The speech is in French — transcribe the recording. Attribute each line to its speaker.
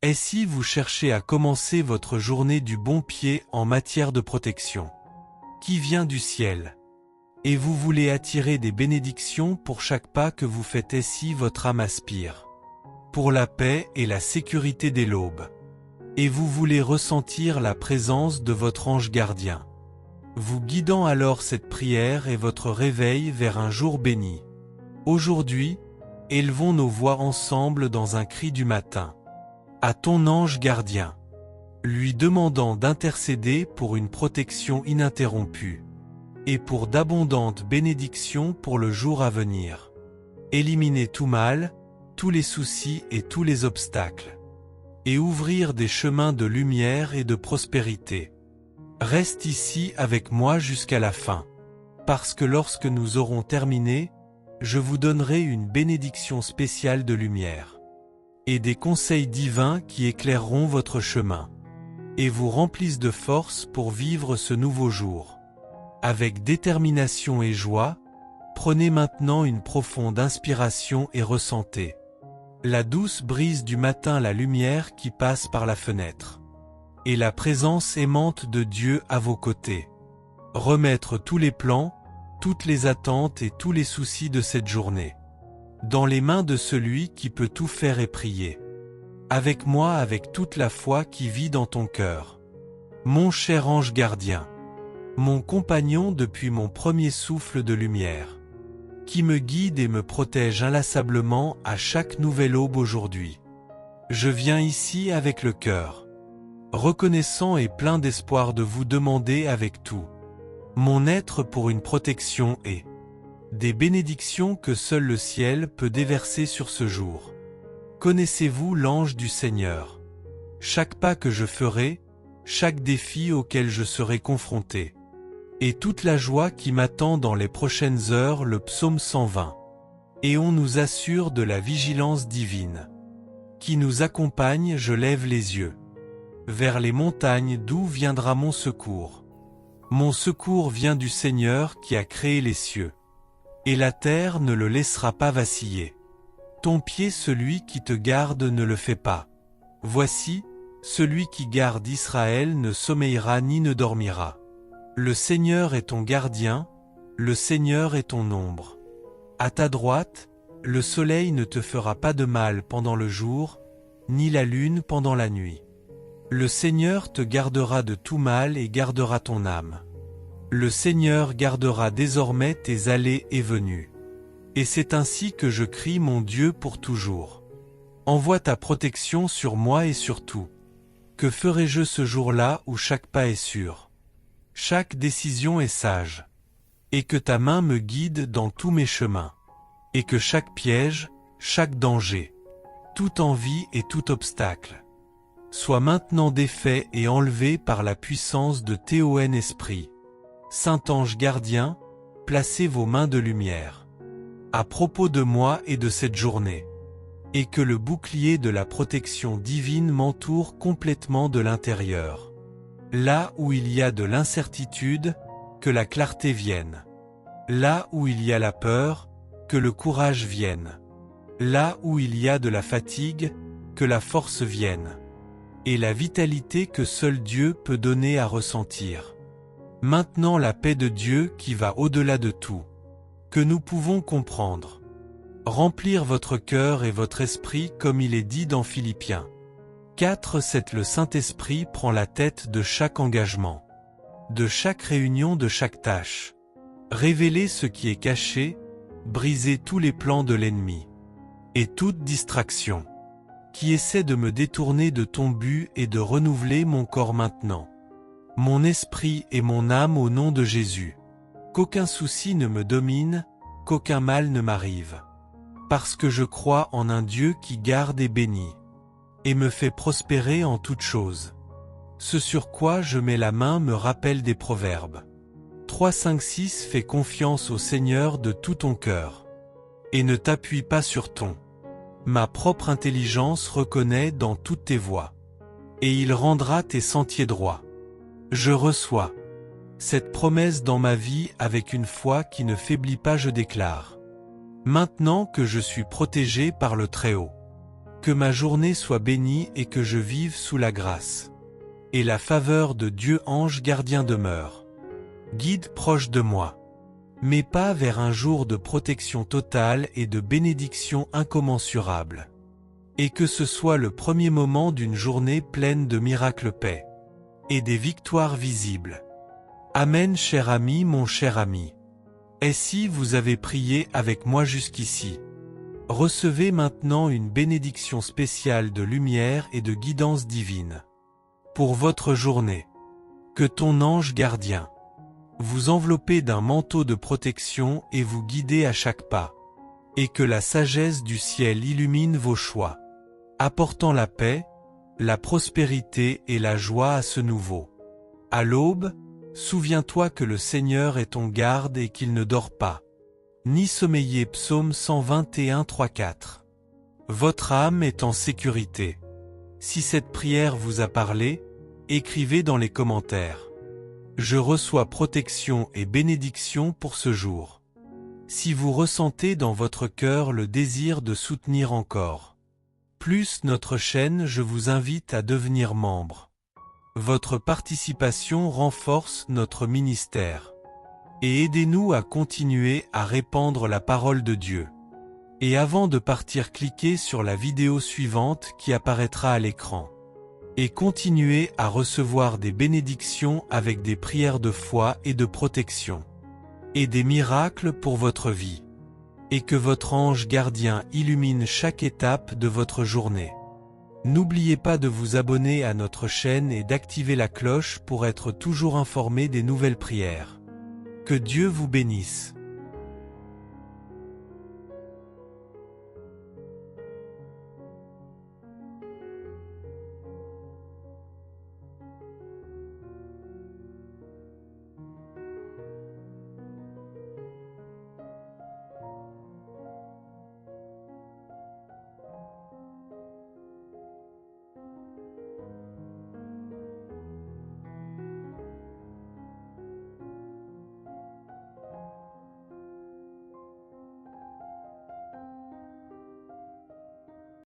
Speaker 1: Et si vous cherchez à commencer votre journée du bon pied en matière de protection, qui vient du ciel, et vous voulez attirer des bénédictions pour chaque pas que vous faites, et si votre âme aspire pour la paix et la sécurité dès l'aube, et vous voulez ressentir la présence de votre ange gardien, vous guidant alors cette prière et votre réveil vers un jour béni. Aujourd'hui, élevons nos voix ensemble dans un cri du matin à ton ange gardien, lui demandant d'intercéder pour une protection ininterrompue et pour d'abondantes bénédictions pour le jour à venir. Éliminer tout mal, tous les soucis et tous les obstacles, et ouvrir des chemins de lumière et de prospérité. Reste ici avec moi jusqu'à la fin, parce que lorsque nous aurons terminé, je vous donnerai une bénédiction spéciale de lumière et des conseils divins qui éclaireront votre chemin et vous remplissent de force pour vivre ce nouveau jour. Avec détermination et joie, prenez maintenant une profonde inspiration et ressentez la douce brise du matin, la lumière qui passe par la fenêtre, et la présence aimante de Dieu à vos côtés. Remettre tous les plans, toutes les attentes et tous les soucis de cette journée dans les mains de celui qui peut tout faire et prier avec moi avec toute la foi qui vit dans ton cœur. Mon cher ange gardien, mon compagnon depuis mon premier souffle de lumière, qui me guide et me protège inlassablement à chaque nouvelle aube aujourd'hui. Je viens ici avec le cœur reconnaissant et plein d'espoir de vous demander avec tout mon être pour une protection et des bénédictions que seul le ciel peut déverser sur ce jour. Connaissez-vous l'ange du Seigneur? Chaque pas que je ferai, chaque défi auquel je serai confronté, et toute la joie qui m'attend dans les prochaines heures, le psaume 120. Et on nous assure de la vigilance divine qui nous accompagne. Je lève les yeux vers les montagnes, d'où viendra mon secours. Mon secours vient du Seigneur qui a créé les cieux, et la terre ne le laissera pas vaciller. Ton pied, celui qui te garde, ne le fait pas. Voici, celui qui garde Israël ne sommeillera ni ne dormira. Le Seigneur est ton gardien, le Seigneur est ton ombre. À ta droite, le soleil ne te fera pas de mal pendant le jour, ni la lune pendant la nuit. Le Seigneur te gardera de tout mal et gardera ton âme. Le Seigneur gardera désormais tes allées et venues. Et c'est ainsi que je crie, mon Dieu, pour toujours. Envoie ta protection sur moi et sur tout. Que ferai-je ce jour-là où chaque pas est sûr, chaque décision est sage, et que ta main me guide dans tous mes chemins, et que chaque piège, chaque danger, toute envie et tout obstacle soit maintenant défait et enlevé par la puissance de Ton Esprit. Saint-Ange gardien, placez vos mains de lumière à propos de moi et de cette journée, et que le bouclier de la protection divine m'entoure complètement de l'intérieur. Là où il y a de l'incertitude, que la clarté vienne. Là où il y a la peur, que le courage vienne. Là où il y a de la fatigue, que la force vienne. Et la vitalité que seul Dieu peut donner à ressentir. Maintenant la paix de Dieu qui va au-delà de tout, que nous pouvons comprendre, remplir votre cœur et votre esprit comme il est dit dans Philippiens 4:7. Le Saint-Esprit prend la tête de chaque engagement, de chaque réunion, de chaque tâche. Révéler ce qui est caché, briser tous les plans de l'ennemi, et toute distraction qui essaie de me détourner de ton but et de renouveler mon corps maintenant, mon esprit et mon âme au nom de Jésus. Qu'aucun souci ne me domine, qu'aucun mal ne m'arrive. Parce que je crois en un Dieu qui garde et bénit, et me fait prospérer en toutes choses. Ce sur quoi je mets la main me rappelle des proverbes. 3:5-6. Fais confiance au Seigneur de tout ton cœur, et ne t'appuie pas sur ma propre intelligence. Reconnaît dans toutes tes voies, et il rendra tes sentiers droits. Je reçois cette promesse dans ma vie avec une foi qui ne faiblit pas. Je déclare, maintenant que je suis protégé par le Très-Haut, Que ma journée soit bénie et que je vive sous la grâce. Et la faveur de Dieu ange gardien demeure. Guide proche de moi. Mes pas vers un jour de protection totale et de bénédiction incommensurable. Et que ce soit le premier moment d'une journée pleine de miracles paix. Et des victoires visibles. Amen cher ami, mon cher ami. Et si vous avez prié avec moi jusqu'ici, recevez maintenant une bénédiction spéciale de lumière et de guidance divine. Pour votre journée. Que ton ange gardien vous enveloppez d'un manteau de protection et vous guidez à chaque pas. Et que la sagesse du ciel illumine vos choix, apportant la paix, la prospérité et la joie à ce nouveau. À l'aube, souviens-toi que le Seigneur est ton garde et qu'il ne dort pas. Ni sommeiller. Psaume 121, 3-4. Votre âme est en sécurité. Si cette prière vous a parlé, écrivez dans les commentaires. Je reçois protection et bénédiction pour ce jour. Si vous ressentez dans votre cœur le désir de soutenir encore plus notre chaîne, je vous invite à devenir membre. Votre participation renforce notre ministère. Et aidez-nous à continuer à répandre la parole de Dieu. Et avant de partir, cliquez sur la vidéo suivante qui apparaîtra à l'écran. Et continuez à recevoir des bénédictions avec des prières de foi et de protection. Et des miracles pour votre vie. Et que votre ange gardien illumine chaque étape de votre journée. N'oubliez pas de vous abonner à notre chaîne et d'activer la cloche pour être toujours informé des nouvelles prières. Que Dieu vous bénisse.